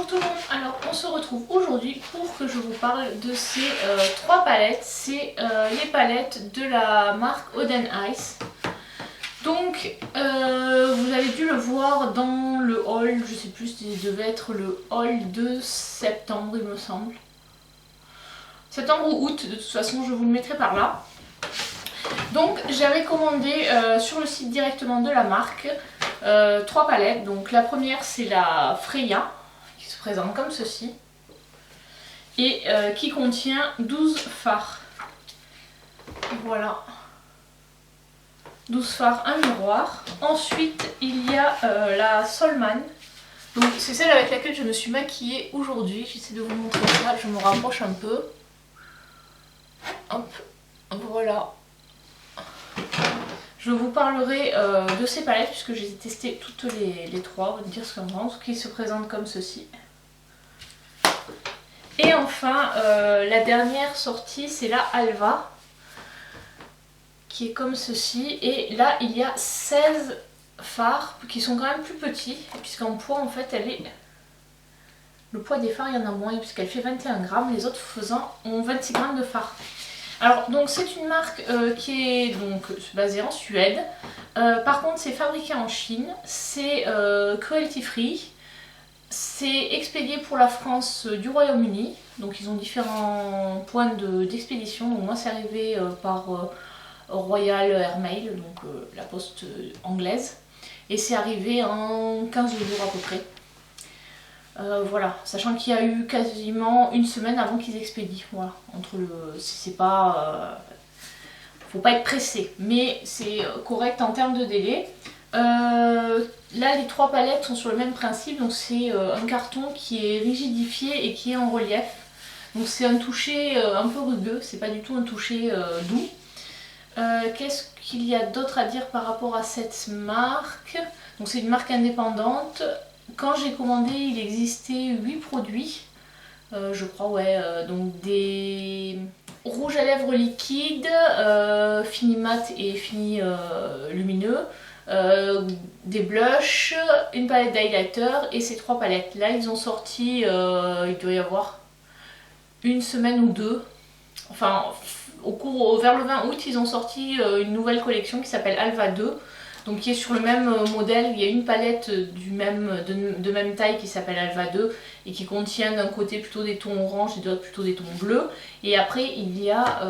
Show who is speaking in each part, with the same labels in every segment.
Speaker 1: Bonjour tout le monde, alors on se retrouve aujourd'hui pour que je vous parle de ces trois palettes. C'est les palettes de la marque Oden Ice. Donc vous avez dû le voir dans le haul, je sais plus, ça devait être le haul de septembre il me semble. Septembre ou août, de toute façon je vous le mettrai par là. Donc j'avais commandé sur le site directement de la marque trois palettes. Donc la première c'est la Freya qui se présente comme ceci et qui contient 12 fards. Voilà, 12 fards, un miroir. Ensuite il y a la Solman. Donc c'est celle avec laquelle je me suis maquillée aujourd'hui. J'essaie de vous montrer ça, je me rapproche un peu. Hop, voilà. Je vous parlerai de ces palettes puisque j'ai testé toutes les trois, vous me dire ce qu'on pense, qui se présentent comme ceci. Et enfin, la dernière sortie, c'est la Alva, qui est comme ceci. Et là, il y a 16 fards qui sont quand même plus petits, puisqu'en poids, en fait, elle est... Le poids des fards, il y en a moins, puisqu'elle fait 21 grammes, les autres ont 26 grammes de fards. Alors donc c'est une marque qui est donc basée en Suède. Par contre c'est fabriqué en Chine, c'est cruelty free, c'est expédié pour la France du Royaume-Uni. Donc ils ont différents points d'expédition. Donc moi c'est arrivé par Royal Airmail, donc la poste anglaise. Et c'est arrivé en 15 jours à peu près. Voilà, sachant qu'il y a eu quasiment une semaine avant qu'ils expédient. Voilà, entre le, c'est pas, faut pas être pressé, mais c'est correct en termes de délai. Là, les trois palettes sont sur le même principe, donc c'est un carton qui est rigidifié et qui est en relief. Donc c'est un toucher un peu rugueux, c'est pas du tout un toucher doux. Qu'est-ce qu'il y a d'autre à dire par rapport à cette marque? Donc c'est une marque indépendante. Quand j'ai commandé, il existait 8 produits, je crois, ouais, donc des rouges à lèvres liquides, fini mat et fini lumineux, des blushs, une palette d'highlighter et ces trois palettes. Là, ils ont sorti, il doit y avoir une semaine ou deux, enfin, vers le 20 août, ils ont sorti une nouvelle collection qui s'appelle Alva 2. Donc qui est sur le même modèle, il y a une palette de même taille qui s'appelle Alva 2 et qui contient d'un côté plutôt des tons orange et de l'autre plutôt des tons bleus. Et après il y a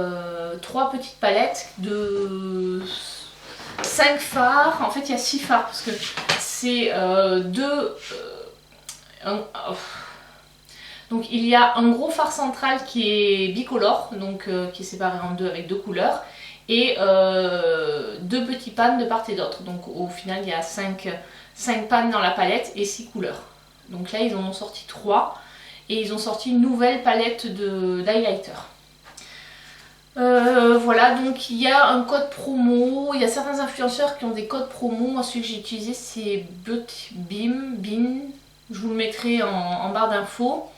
Speaker 1: trois petites palettes de 5 fards, en fait il y a 6 fards parce que c'est donc il y a un gros fard central qui est bicolore, donc qui est séparé en deux avec deux couleurs. Et deux petits pannes de part et d'autre. Donc au final il y a 5 pannes dans la palette et 6 couleurs. Donc là ils en ont sorti 3 et ils ont sorti une nouvelle palette d'highlighter. Voilà, donc il y a un code promo, il y a certains influenceurs qui ont des codes promo. Moi celui que j'ai utilisé c'est Beam, je vous le mettrai en barre d'infos.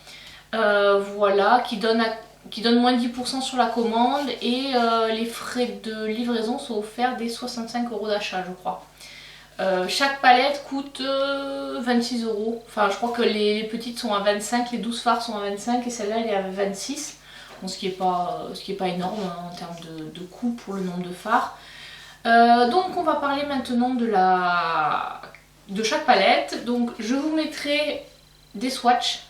Speaker 1: Voilà, qui donne moins de 10% sur la commande et les frais de livraison sont offerts dès 65 € d'achat, je crois. Chaque palette coûte 26 €. Enfin, je crois que les petites sont à 25, les 12 fards sont à 25 et celle-là elle est à 26. Bon, ce qui est pas énorme hein, en termes de coût pour le nombre de fards. Donc on va parler maintenant de chaque palette. Donc je vous mettrai des swatchs.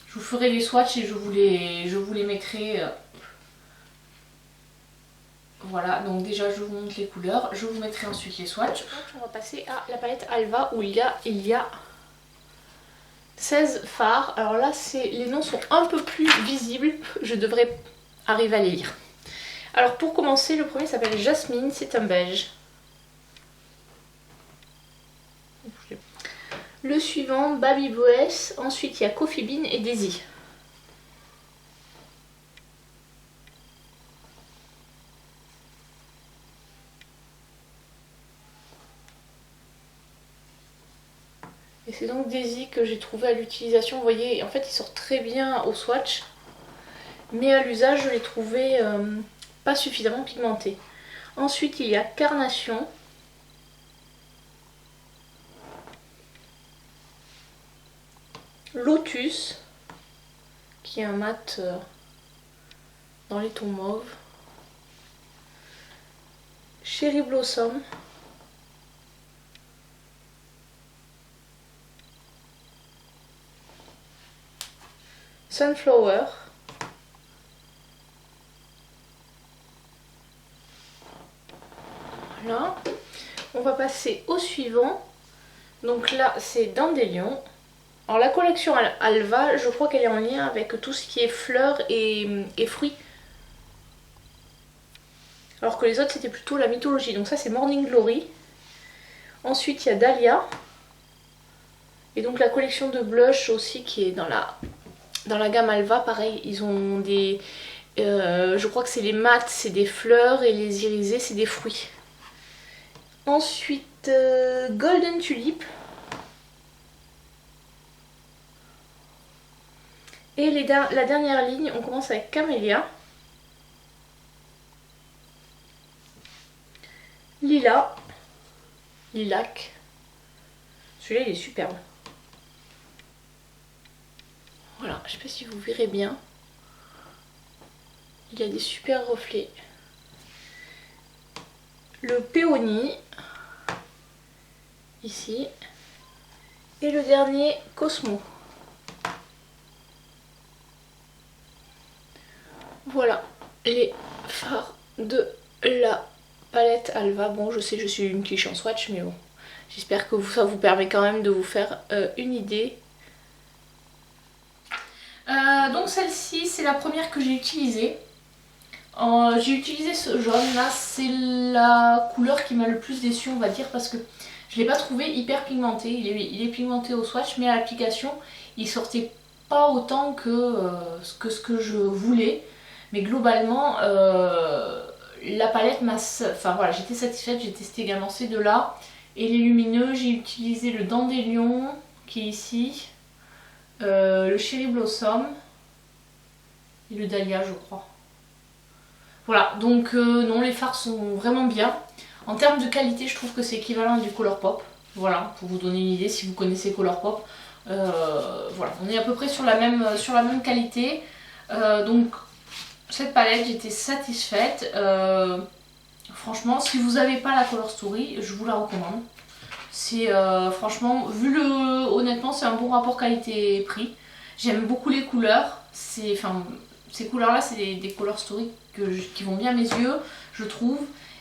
Speaker 1: Je vous ferai les swatchs et je vous les mettrai. Voilà, donc déjà je vous montre les couleurs. Je vous mettrai ensuite les swatchs. On va passer à la palette Alva où il y a 16 fards. Alors là, les noms sont un peu plus visibles. Je devrais arriver à les lire. Alors pour commencer, le premier s'appelle Jasmine, c'est un beige. Le suivant, Baby Boess. Ensuite, il y a Coffee Bean et Daisy. Et c'est donc Daisy que j'ai trouvé à l'utilisation. Vous voyez, en fait, il sort très bien au swatch. Mais à l'usage, je l'ai trouvé pas suffisamment pigmenté. Ensuite, il y a Carnation. Lotus, qui est un mat dans les tons mauves. Cherry Blossom. Sunflower. Voilà. On va passer au suivant. Donc là, c'est Dandelion. Alors la collection Alva, je crois qu'elle est en lien avec tout ce qui est fleurs et fruits. Alors que les autres, c'était plutôt la mythologie. Donc ça, c'est Morning Glory. Ensuite, il y a Dahlia. Et donc la collection de blush aussi qui est dans la gamme Alva. Pareil, ils ont des... je crois que c'est les mats, c'est des fleurs. Et les irisés, c'est des fruits. Ensuite, Golden Tulip. Et la dernière ligne, on commence avec Camélia. Lilac. Celui-là, il est superbe. Voilà, je sais pas si vous verrez bien. Il y a des super reflets. Le péonie. Ici. Et le dernier, Cosmo. Voilà les fards de la palette Alva. Bon, je sais, je suis une quiche en swatch, mais bon, j'espère que ça vous permet quand même de vous faire une idée. Donc celle-ci, c'est la première que j'ai utilisée. J'ai utilisé ce jaune là, c'est la couleur qui m'a le plus déçue, on va dire, parce que je ne l'ai pas trouvé hyper pigmenté. Il est pigmenté au swatch, mais à l'application, il sortait pas autant que ce que je voulais. Mais globalement, la palette m'a... Enfin voilà, j'étais satisfaite, j'ai testé également ces deux-là. Et les lumineux, j'ai utilisé le Dandelion, qui est ici. Le Cherry Blossom. Et le Dahlia, je crois. Voilà, donc non, les fards sont vraiment bien. En termes de qualité, je trouve que c'est équivalent du Colourpop. Voilà, pour vous donner une idée, si vous connaissez Colourpop. Voilà, on est à peu près sur la même qualité. Donc... Cette palette, j'étais satisfaite. Franchement, si vous n'avez pas la Color Story, je vous la recommande. C'est franchement, honnêtement, c'est un bon rapport qualité-prix. J'aime beaucoup les couleurs. Ces couleurs-là, c'est des Color Story qui vont bien à mes yeux, je trouve.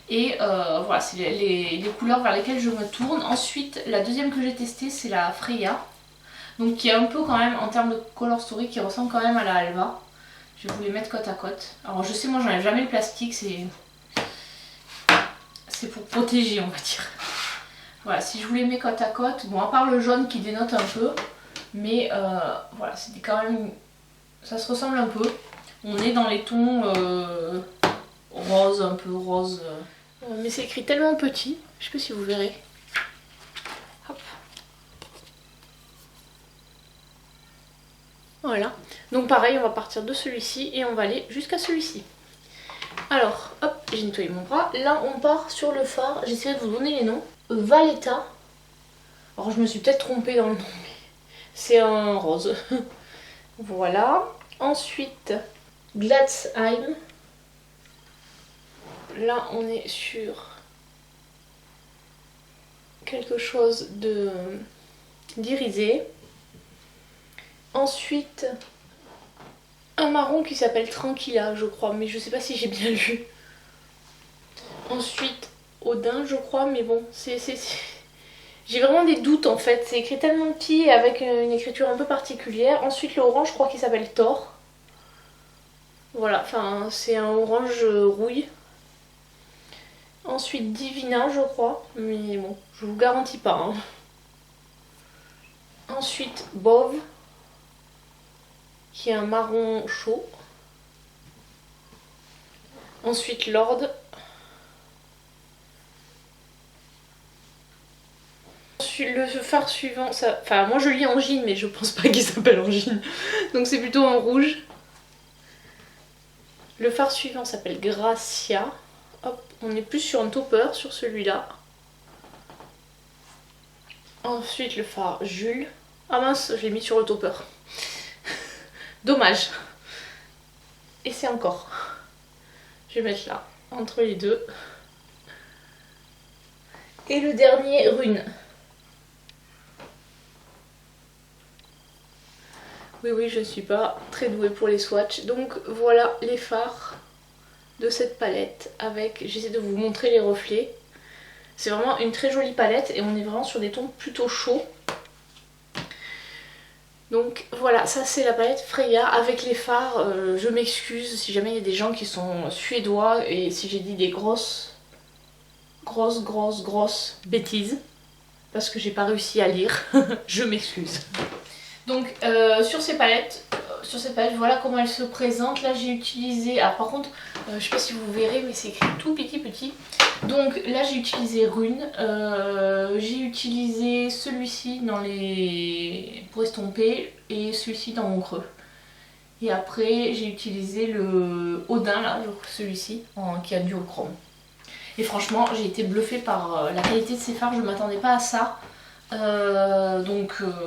Speaker 1: Et voilà, c'est les couleurs vers lesquelles je me tourne. Ensuite, la deuxième que j'ai testée, c'est la Freya. Donc qui est un peu quand même, en termes de Color Story, qui ressemble quand même à la Alva. Je vais vous les mettre côte à côte. Alors je sais, moi j'enlève jamais le plastique, c'est pour protéger, on va dire. Voilà, si je vous les mets côte à côte, bon à part le jaune qui dénote un peu, mais voilà, c'est quand même, ça se ressemble un peu. On est dans les tons rose, un peu rose. Mais c'est écrit tellement petit, je sais pas si vous verrez. Hop. Voilà, donc pareil, on va partir de celui-ci et on va aller jusqu'à celui-ci. Alors, hop, j'ai nettoyé mon bras. Là, on part sur le fard. J'essaierai de vous donner les noms. Valletta. Alors, je me suis peut-être trompée dans le nom, mais c'est un rose. Voilà. Ensuite, Gladsheim. Là, on est sur quelque chose d'irisé. Ensuite, un marron qui s'appelle Tranquilla, je crois, mais je sais pas si j'ai bien lu. Ensuite, Odin, je crois, mais bon, j'ai vraiment des doutes en fait. C'est écrit tellement petit avec une écriture un peu particulière. Ensuite, le orange, je crois qu'il s'appelle Thor. Voilà, enfin, c'est un orange rouille. Ensuite, Divina, je crois, mais bon, je vous garantis pas. Hein. Ensuite, Bove, qui est un marron chaud. Ensuite Lord. Le fard suivant, ça... enfin moi je lis Angine mais je pense pas qu'il s'appelle Angine. Donc c'est plutôt en rouge. Le fard suivant s'appelle Gracia. Hop, on est plus sur un topper sur celui-là. Ensuite le fard Jules. Ah mince, je l'ai mis sur le topper. Dommage. Et c'est encore. Je vais mettre là, entre les deux. Et le dernier, Rune. Oui, je ne suis pas très douée pour les swatchs. Donc voilà les fards de cette palette avec, j'essaie de vous montrer les reflets. C'est vraiment une très jolie palette et on est vraiment sur des tons plutôt chauds. Donc voilà, ça c'est la palette Freya avec les fards. Je m'excuse si jamais il y a des gens qui sont suédois et si j'ai dit des grosses bêtises parce que j'ai pas réussi à lire. Je m'excuse. Donc sur cette palette, voilà comment elle se présente. Là j'ai utilisé, ah par contre je sais pas si vous verrez mais c'est écrit tout petit. Donc là j'ai utilisé Rune, j'ai utilisé celui-ci pour estomper et celui-ci dans mon creux. Et après j'ai utilisé le Odin là, celui-ci qui a duochrome. Et franchement j'ai été bluffée par la qualité de ces fards, je ne m'attendais pas à ça.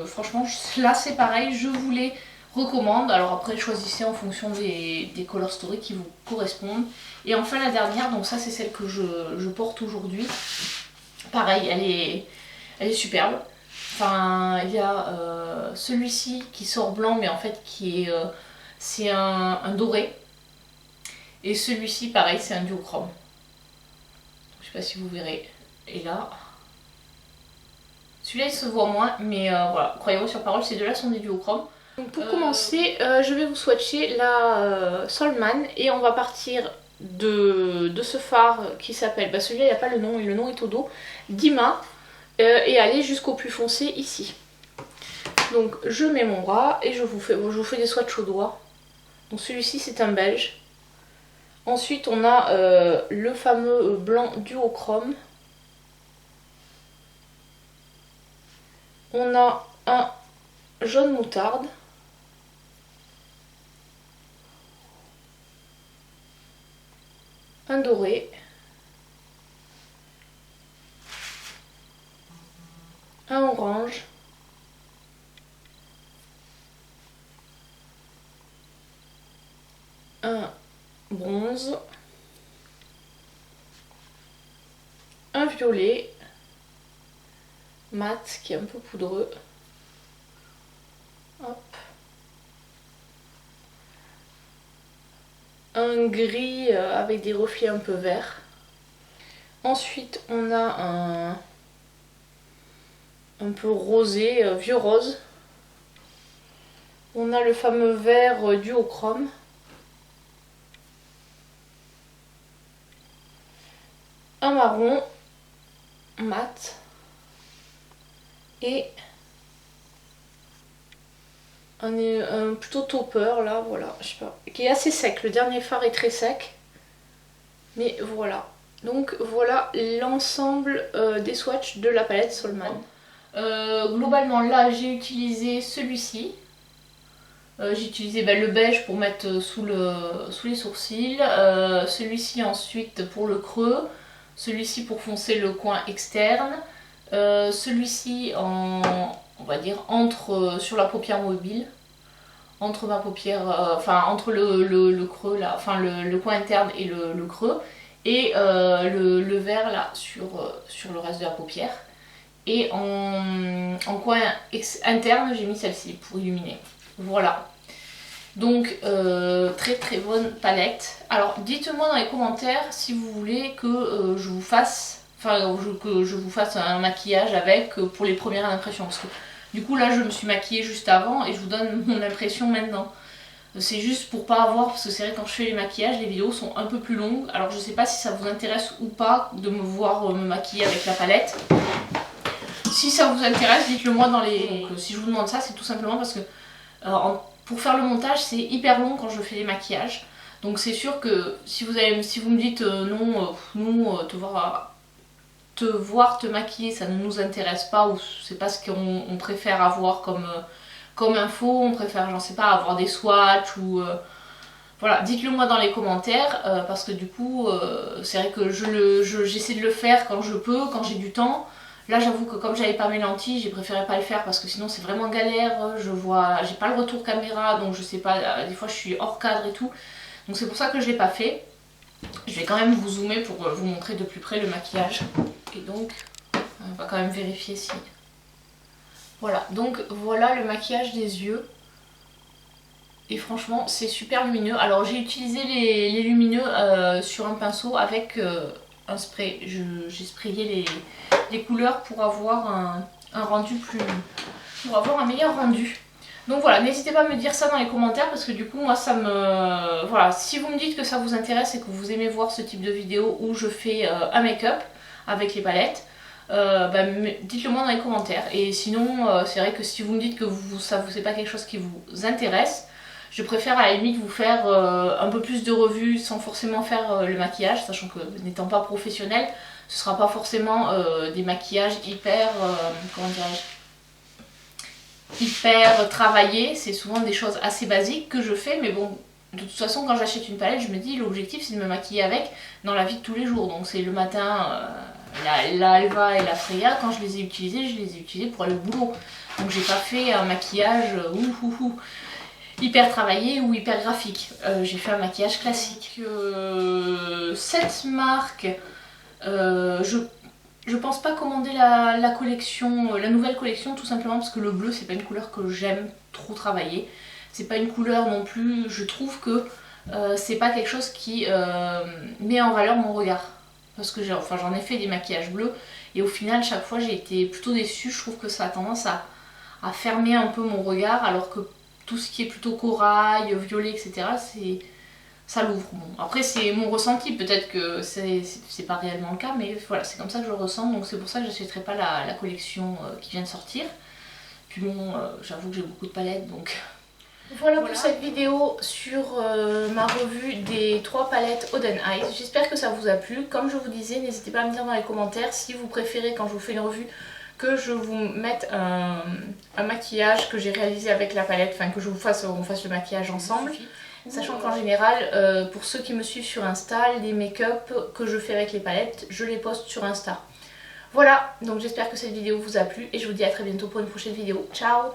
Speaker 1: Franchement là c'est pareil, je vous les recommande. Alors après choisissez en fonction des color story qui vous correspondent. Et enfin la dernière, donc ça c'est celle que je porte aujourd'hui. Pareil, elle est superbe. Enfin il y a celui-ci qui sort blanc mais en fait c'est un doré. Et celui-ci pareil c'est un duochrome. Je sais pas si vous verrez. Et là... Celui-là il se voit moins, mais voilà, croyez-moi sur parole, ces deux-là sont des duochromes. Donc pour commencer, je vais vous swatcher la Solman et on va partir de ce fard qui s'appelle, celui-là il n'y a pas le nom, et le nom est au dos, Dima, et aller jusqu'au plus foncé ici. Donc je mets mon bras et je vous fais des swatchs au doigt. Donc celui-ci c'est un belge. Ensuite on a le fameux blanc duochrome. On a un jaune moutarde. Un doré. Un orange. Un bronze. Un violet. Mat qui est un peu poudreux. Hop. Un gris avec des reflets un peu verts. Ensuite on a un peu rosé, vieux rose. On a le fameux vert duochrome. Un marron mat. Et un plutôt topper là, voilà, je sais pas, qui est assez sec. Le dernier fard est très sec, mais voilà. Donc voilà l'ensemble des swatchs de la palette Solman. Globalement là j'ai utilisé celui-ci. J'ai utilisé le beige pour mettre sous les sourcils, celui-ci ensuite pour le creux, celui-ci pour foncer le coin externe. Celui-ci on va dire sur la paupière mobile, entre ma paupière, entre le creux là, le coin interne et le creux, et le vert là sur le reste de la paupière. Et en coin interne j'ai mis celle-ci pour illuminer. Voilà. Donc très bonne palette. Alors dites-moi dans les commentaires si vous voulez que je vous fasse que je vous fasse un maquillage avec pour les premières impressions, parce que du coup là je me suis maquillée juste avant et je vous donne mon impression maintenant. C'est juste pour pas avoir, parce que c'est vrai quand je fais les maquillages, les vidéos sont un peu plus longues, alors je sais pas si ça vous intéresse ou pas de me voir me maquiller avec la palette. Si ça vous intéresse, dites-le moi dans les... Donc, si je vous demande ça, c'est tout simplement parce que pour faire le montage c'est hyper long quand je fais les maquillages. Donc c'est sûr que si vous me dites non, nous te voir te maquiller ça ne nous intéresse pas, ou c'est pas ce qu'on préfère avoir comme info, on préfère j'en sais pas avoir des swatchs ou voilà, dites-le moi dans les commentaires parce que du coup c'est vrai que j'essaie de le faire quand je peux, quand j'ai du temps. Là j'avoue que comme j'avais pas mes lentilles, j'ai préféré pas le faire parce que sinon c'est vraiment galère, j'ai pas le retour caméra donc je sais pas, des fois je suis hors cadre et tout. Donc c'est pour ça que je l'ai pas fait. Je vais quand même vous zoomer pour vous montrer de plus près le maquillage. Et donc on va quand même vérifier si... Voilà, donc voilà le maquillage des yeux. Et franchement c'est super lumineux. Alors j'ai utilisé les lumineux sur un pinceau avec un spray. J'ai sprayé les couleurs pour avoir un rendu plus... pour avoir un meilleur rendu. Donc voilà, n'hésitez pas à me dire ça dans les commentaires parce que du coup moi ça me... Voilà, si vous me dites que ça vous intéresse et que vous aimez voir ce type de vidéo où je fais un make-up avec les palettes, bah, dites-le moi dans les commentaires. Et sinon c'est vrai que si vous me dites que c'est pas quelque chose qui vous intéresse, je préfère à la limite vous faire un peu plus de revues sans forcément faire le maquillage, sachant que n'étant pas professionnel, ce sera pas forcément des maquillages hyper, comment dirais-je, hyper travaillés. C'est souvent des choses assez basiques que je fais, mais bon, de toute façon quand j'achète une palette, je me dis l'objectif c'est de me maquiller avec dans la vie de tous les jours. Donc c'est le matin, la Alva et la Freya, quand je les ai utilisées pour aller au boulot. Donc j'ai pas fait un maquillage hyper travaillé ou hyper graphique. J'ai fait un maquillage classique. Cette marque, je pense pas commander la collection, la nouvelle collection, tout simplement parce que le bleu c'est pas une couleur que j'aime trop travailler. C'est pas une couleur non plus, je trouve que c'est pas quelque chose qui met en valeur mon regard. Parce que j'en ai fait des maquillages bleus et au final chaque fois j'ai été plutôt déçue. Je trouve que ça a tendance à fermer un peu mon regard, alors que tout ce qui est plutôt corail, violet, etc. ça l'ouvre. Bon, après c'est mon ressenti, peut-être que c'est pas réellement le cas, mais voilà, c'est comme ça que je le ressens, donc c'est pour ça que j'achèterai pas la collection qui vient de sortir. Puis bon, j'avoue que j'ai beaucoup de palettes, donc... Voilà pour cette vidéo sur ma revue des 3 palettes Oden Eyes. J'espère que ça vous a plu. Comme je vous disais, n'hésitez pas à me dire dans les commentaires si vous préférez quand je vous fais une revue que je vous mette un maquillage que j'ai réalisé avec la palette, enfin que je vous fasse, on fasse le maquillage ensemble. Sachant qu'en général, pour ceux qui me suivent sur Insta, les make-up que je fais avec les palettes, je les poste sur Insta. Voilà, donc j'espère que cette vidéo vous a plu et je vous dis à très bientôt pour une prochaine vidéo. Ciao!